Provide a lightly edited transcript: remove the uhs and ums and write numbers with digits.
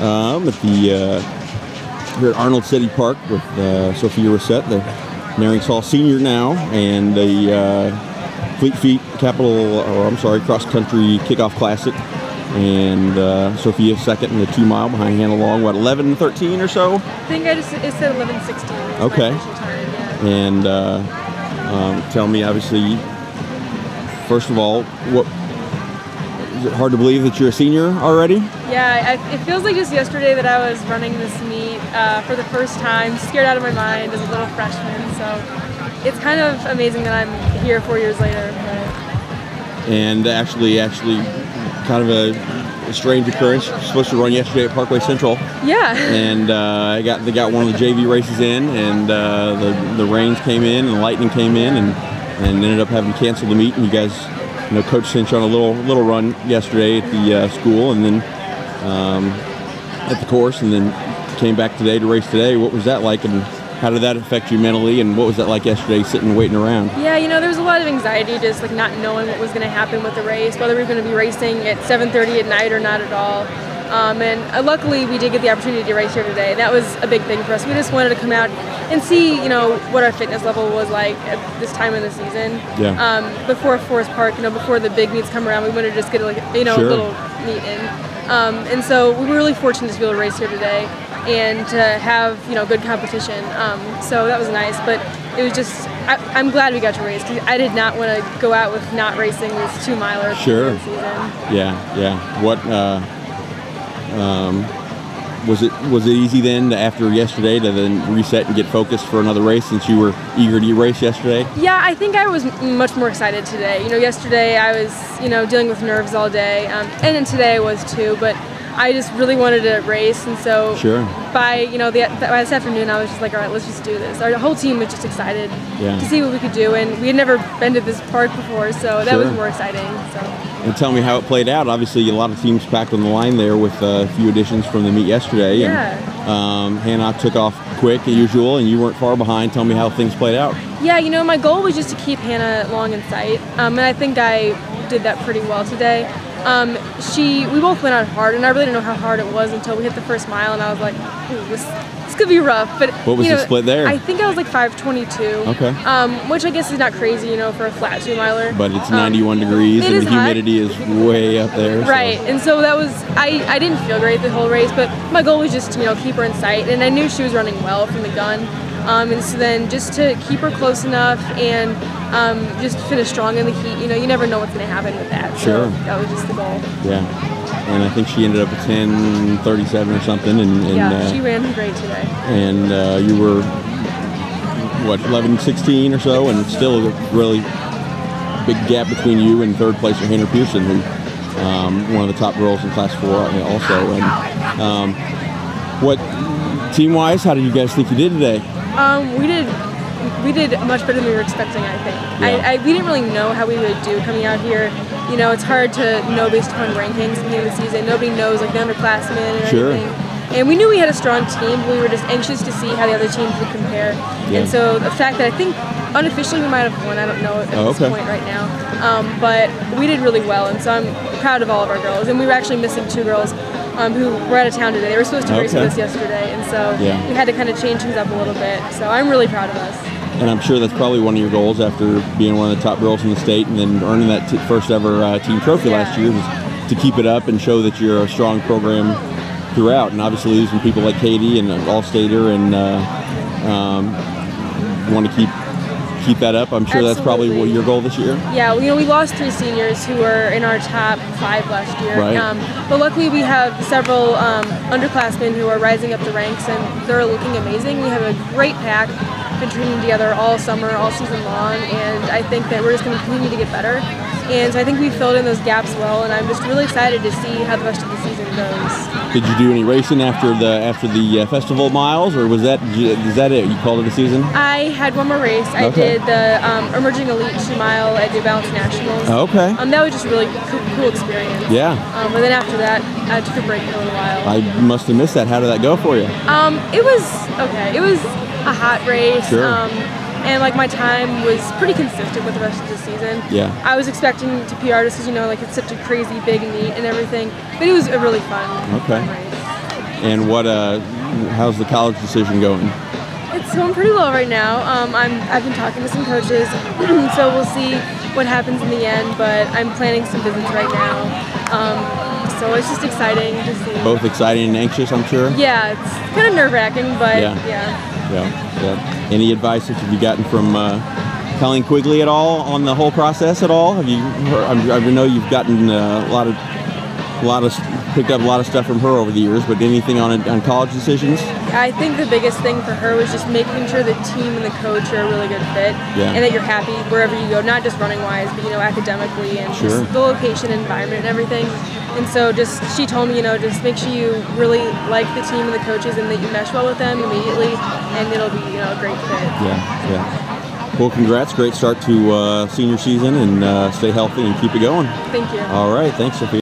at the here at Arnold City Park with Sophia Racette, the Nerinx Hall senior now, and the Fleet Feet Cross Country Kickoff Classic. And Sophia second in the 2 mile behind Hannah Long, what, 11:13 or so? I think it said 11:16. Okay. And tell me, obviously, first of all, is it hard to believe that you're a senior already? Yeah, it feels like just yesterday that I was running this meet for the first time, scared out of my mind as a little freshman. So it's kind of amazing that I'm here 4 years later. And actually, kind of a strange occurrence. You're supposed to run yesterday at Parkway Central. Yeah. And they got one of the JV races in, and the rains came in and the lightning came in, and ended up having to cancel the meet. And you guys, Coach sent you on a little run yesterday at the school, and then at the course, and then came back today to race today. What was that like, and how did that affect you mentally, and what was that like yesterday, sitting waiting around? Yeah, there was a lot of anxiety, just like not knowing what was going to happen with the race, whether we were going to be racing at 7:30 at night or not at all. And luckily, we did get the opportunity to race here today. That was a big thing for us. We just wanted to come out and see, what our fitness level was like at this time of the season. Yeah. Before Forest Park, before the big meets come around, we wanted to just get a little meet in. And so we were really fortunate to be able to race here today and to have good competition. So that was nice, but it was just I'm glad we got to race, because I did not want to go out with not racing this 2 miler. Sure. This season. Yeah. What was it easy then after yesterday to then reset and get focused for another race, since you were eager to race yesterday? Yeah, I think I was much more excited today. yesterday I was dealing with nerves all day, and then today I was too, but I just really wanted to race, and so sure. by by this afternoon I was just like, all right, let's just do this. Our whole team was just excited to see what we could do, and we had never been to this park before, so that was more exciting. So. And tell me how it played out. Obviously, a lot of teams packed on the line there with a few additions from the meet yesterday. Yeah. And Hannah took off quick as usual, and you weren't far behind. Tell me how things played out. Yeah, my goal was just to keep Hannah long in sight, and I think I did that pretty well today. We both went out hard, and I really didn't know how hard it was until we hit the first mile, and I was like, ooh, this could be rough. But what was the split there? I think I was like 5:22. Okay. Which I guess is not crazy, for a flat 2 miler. But it's 91 degrees, and the humidity is way up there. Right, so. And so that was, I didn't feel great the whole race, but my goal was just to, keep her in sight, and I knew she was running well from the gun. And so then just to keep her close enough and just finish strong in the heat, you never know what's going to happen with that. Sure. So that was just the goal. Yeah. And I think she ended up at 10:37 or something. And yeah, she ran great today. And you were, what, 11:16 or so, and still a really big gap between you and third placer Hannah Pearson, who one of the top girls in Class 4 also. And what, team-wise, how did you guys think you did today? We did much better than we were expecting, I think. Yeah. We didn't really know how we would do coming out here. It's hard to know based upon rankings at the beginning of the season. Nobody knows the underclassmen and everything. And we knew we had a strong team, but we were just anxious to see how the other teams would compare. Yeah. And so the fact that I think unofficially we might have won, I don't know at this point right now. But we did really well, and so I'm proud of all of our girls. And we were actually missing 2 girls who were out of town today. They were supposed to race with us yesterday, and so we had to kind of change things up a little bit. So I'm really proud of us. And I'm sure that's probably one of your goals after being one of the top girls in the state and then earning that first ever team trophy last year, was to keep it up and show that you're a strong program throughout. And obviously losing people like Katie and All-Stater, and want to keep that up. I'm sure that's probably your goal this year. Yeah, we lost 3 seniors who were in our top 5 last year. Right. But luckily we have several underclassmen who are rising up the ranks, and they're looking amazing. We have a great pack, been training together all summer, all season long, and I think that we're just going to continue to get better. And so I think we filled in those gaps well, and I'm just really excited to see how the rest of the season goes. Did you do any racing after the festival miles, or is that it? You called it a season? I had one more race. I did the Emerging Elite 2 mile at New Balance Nationals. Okay. That was just a really cool experience. Yeah. And then after that, I took a break for a little while. I must have missed that. How did that go for you? It was okay. It was a hot race. Sure. And my time was pretty consistent with the rest of the season. Yeah. I was expecting to PR just because it's such a crazy big meet and everything, but it was a really fun race. And what? How's the college decision going? It's going pretty well right now. I've been talking to some coaches, so we'll see what happens in the end. But I'm planning some visits right now. So it's just exciting to see. Both exciting and anxious, I'm sure. Yeah, it's kind of nerve-wracking, but yeah. Any advice that you've gotten from Colleen Quigley at all on the whole process at all? Have you? I know you've gotten picked up a lot of stuff from her over the years, but anything on college decisions? I think the biggest thing for her was just making sure the team and the coach are a really good fit, and that you're happy wherever you go, not just running-wise, but academically and just the location, environment, and everything. And so she told me, just make sure you really like the team and the coaches and that you mesh well with them immediately, and it'll be a great fit. Yeah. Well, congrats. Great start to senior season, and stay healthy and keep it going. Thank you. All right. Thanks, Sophia.